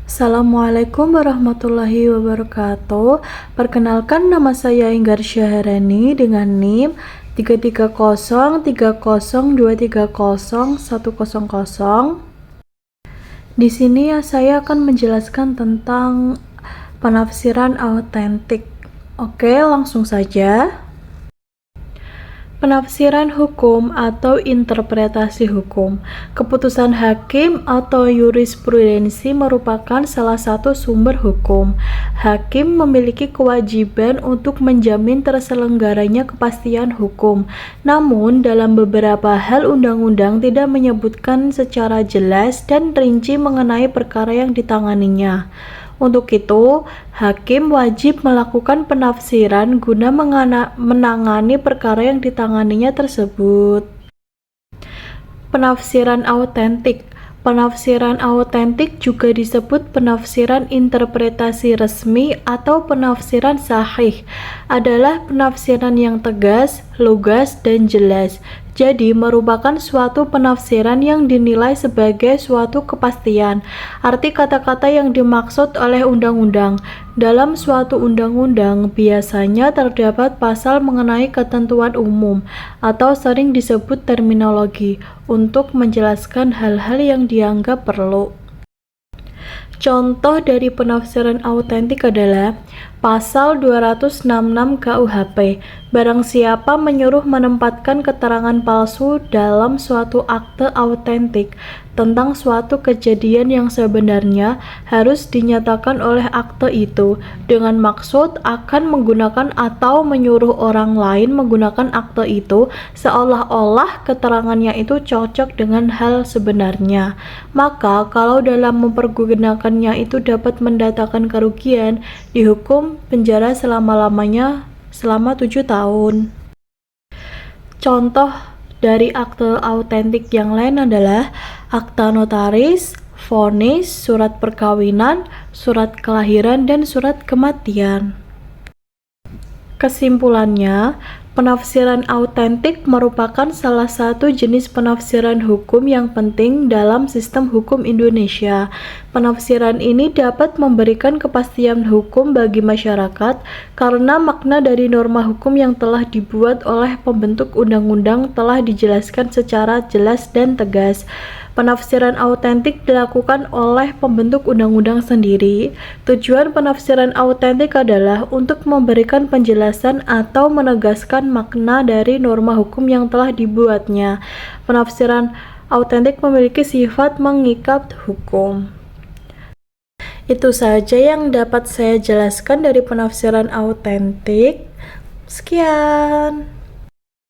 Assalamualaikum warahmatullahi wabarakatuh. Perkenalkan, nama saya Enggar Syaharani dengan NIM 33030230100. Di sini saya akan menjelaskan tentang penafsiran autentik. Oke, langsung saja. Penafsiran hukum atau interpretasi hukum. Keputusan hakim atau jurisprudensi merupakan salah satu sumber hukum. Hakim memiliki kewajiban untuk menjamin terselenggaranya kepastian hukum. Namun, dalam beberapa hal undang-undang tidak menyebutkan secara jelas dan rinci mengenai perkara yang ditanganinya. Untuk itu, hakim wajib melakukan penafsiran guna menangani perkara yang ditanganinya tersebut. Penafsiran autentik. Penafsiran autentik juga disebut penafsiran interpretasi resmi atau penafsiran sahih, adalah penafsiran yang tegas, lugas, dan jelas. Jadi, merupakan suatu penafsiran yang dinilai sebagai suatu kepastian arti kata-kata yang dimaksud oleh undang-undang. Dalam suatu undang-undang, biasanya terdapat pasal mengenai ketentuan umum atau sering disebut terminologi untuk menjelaskan hal-hal yang dianggap perlu. Contoh dari penafsiran autentik adalah Pasal 266 KUHP. Barang siapa menyuruh menempatkan keterangan palsu dalam suatu akte autentik tentang suatu kejadian yang sebenarnya harus dinyatakan oleh akte itu dengan maksud akan menggunakan atau menyuruh orang lain menggunakan akte itu seolah-olah keterangannya itu cocok dengan hal sebenarnya. Maka kalau dalam mempergunakannya itu dapat mendatangkan kerugian, dihukum penjara selama-lamanya selama 7 tahun. Contoh dari akte autentik yang lain adalah akta notaris, vonis, surat perkawinan, surat kelahiran, dan surat kematian. Kesimpulannya, penafsiran autentik merupakan salah satu jenis penafsiran hukum yang penting dalam sistem hukum Indonesia. Penafsiran ini dapat memberikan kepastian hukum bagi masyarakat karena makna dari norma hukum yang telah dibuat oleh pembentuk undang-undang telah dijelaskan secara jelas dan tegas. Penafsiran autentik dilakukan oleh pembentuk undang-undang sendiri. Tujuan penafsiran autentik adalah untuk memberikan penjelasan atau menegaskan makna dari norma hukum yang telah dibuatnya. Penafsiran autentik memiliki sifat mengikat hukum. Itu saja yang dapat saya jelaskan dari penafsiran autentik. Sekian.